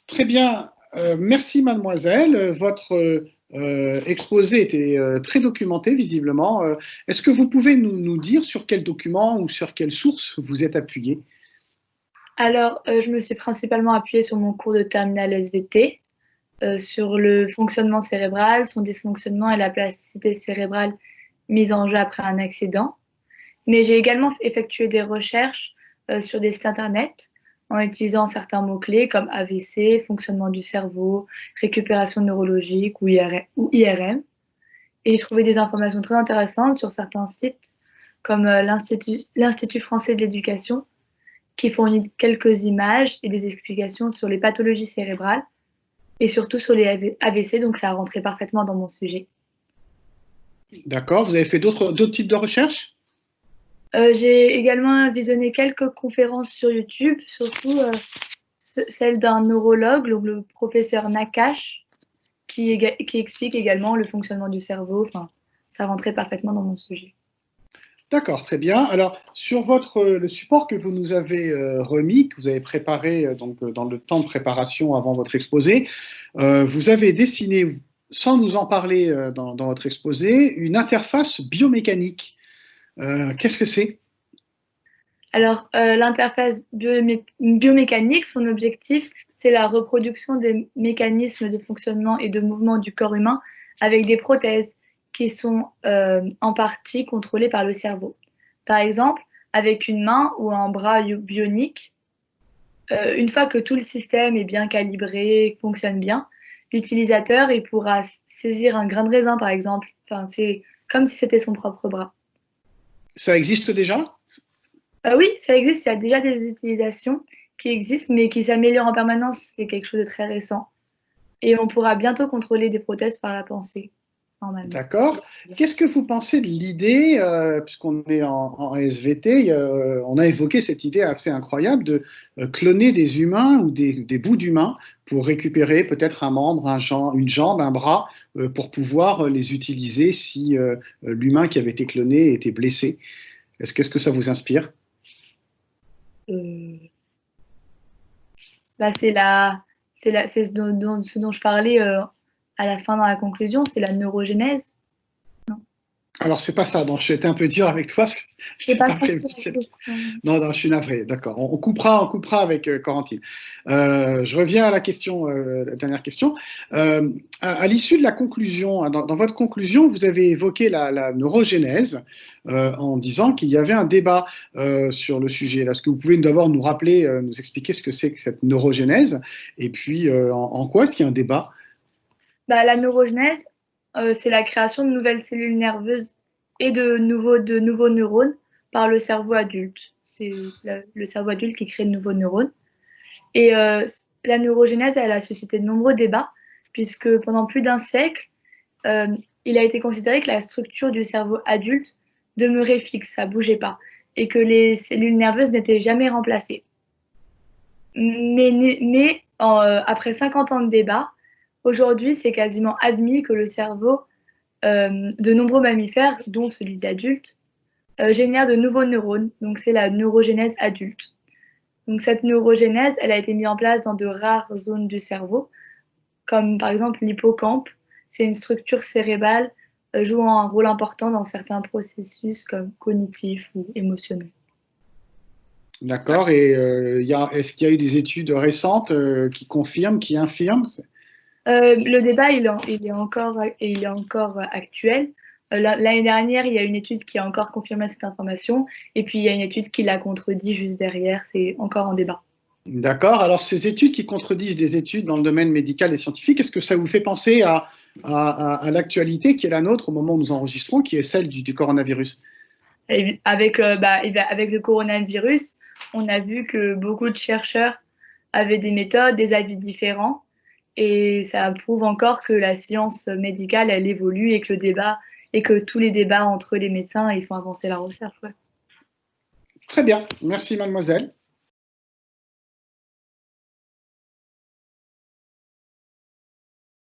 Très bien. Merci, mademoiselle. Votre exposé était très documenté, visiblement. Est-ce que vous pouvez nous dire sur quel document ou sur quelle source vous êtes appuyé? Alors, je me suis principalement appuyée sur mon cours de terminale SVT, sur le fonctionnement cérébral, son dysfonctionnement et la plasticité cérébrale mise en jeu après un accident. Mais j'ai également effectué des recherches sur des sites internet en utilisant certains mots-clés comme AVC, fonctionnement du cerveau, récupération neurologique ou IRM. Et j'ai trouvé des informations très intéressantes sur certains sites comme l'Institut français de l'éducation qui fournit quelques images et des explications sur les pathologies cérébrales et surtout sur les AVC, donc ça a rentré parfaitement dans mon sujet. D'accord. Vous avez fait d'autres types de recherches? J'ai également visionné quelques conférences sur YouTube, surtout celle d'un neurologue, le professeur Nakache, qui explique également le fonctionnement du cerveau. Enfin, ça rentrait parfaitement dans mon sujet. D'accord, très bien. Alors, sur le support que vous nous avez remis, que vous avez préparé dans le temps de préparation avant votre exposé, vous avez dessiné, sans nous en parler dans votre exposé, une interface biomécanique. Qu'est-ce que c'est? Alors, l'interface biomécanique, son objectif, c'est la reproduction des mécanismes de fonctionnement et de mouvement du corps humain avec des prothèses qui sont en partie contrôlées par le cerveau. Par exemple, avec une main ou un bras bionique, une fois que tout le système est bien calibré, fonctionne bien, l'utilisateur il pourra saisir un grain de raisin, par exemple. Enfin, c'est comme si c'était son propre bras. Ça existe déjà? Oui, ça existe, il y a déjà des utilisations qui existent, mais qui s'améliorent en permanence. C'est quelque chose de très récent. Et on pourra bientôt contrôler des prothèses par la pensée, normalement. D'accord. Qu'est-ce que vous pensez de l'idée, puisqu'on est en SVT, on a évoqué cette idée assez incroyable de cloner des humains ou des bouts d'humains pour récupérer peut-être un membre, une jambe, un bras, pour pouvoir les utiliser si l'humain qui avait été cloné était blessé. Qu'est-ce que ça vous inspire? Euh, c'est ce dont je parlais à la fin dans la conclusion, c'est la neurogénèse. Alors, c'est pas ça. Donc, j'ai été un peu dur avec toi parce que je C'est t'ai pas pas ça prévenu. la question. Non, non, je suis navré, d'accord. On coupera avec Corentine. Je reviens à la dernière question. À l'issue de la conclusion, hein, dans votre conclusion, vous avez évoqué la neurogénèse en disant qu'il y avait un débat sur le sujet. Est-ce que vous pouvez d'abord nous rappeler, nous expliquer ce que c'est que cette neurogénèse et puis en quoi est-ce qu'il y a un débat? Bah, la neurogénèse, c'est la création de nouvelles cellules nerveuses et de nouveaux neurones par le cerveau adulte. C'est le cerveau adulte qui crée de nouveaux neurones. Et la neurogénèse, elle a suscité de nombreux débats, puisque pendant plus d'un siècle, euh, il a été considéré que la structure du cerveau adulte demeurait fixe, ça bougeait pas, et que les cellules nerveuses n'étaient jamais remplacées. Après 50 ans de débat, aujourd'hui, c'est quasiment admis que le cerveau de nombreux mammifères, dont celui d'adulte, génère de nouveaux neurones. Donc, c'est la neurogénèse adulte. Donc, cette neurogénèse, elle a été mise en place dans de rares zones du cerveau, comme par exemple l'hippocampe. C'est une structure cérébrale jouant un rôle important dans certains processus comme cognitifs ou émotionnels. D'accord. Et est-ce qu'il y a eu des études récentes qui confirment, qui infirment? Le débat, il est encore actuel. L'année dernière, il y a une étude qui a encore confirmé cette information, et puis il y a une étude qui l'a contredit juste derrière. C'est encore en débat. D'accord. Alors, ces études qui contredisent des études dans le domaine médical et scientifique, est-ce que ça vous fait penser à l'actualité qui est la nôtre au moment où nous enregistrons, qui est celle du coronavirus? Avec le coronavirus, on a vu que beaucoup de chercheurs avaient des méthodes, des avis différents, et ça prouve encore que la science médicale, elle évolue et que tous les débats entre les médecins, ils font avancer la recherche. Ouais. Très bien. Merci, mademoiselle.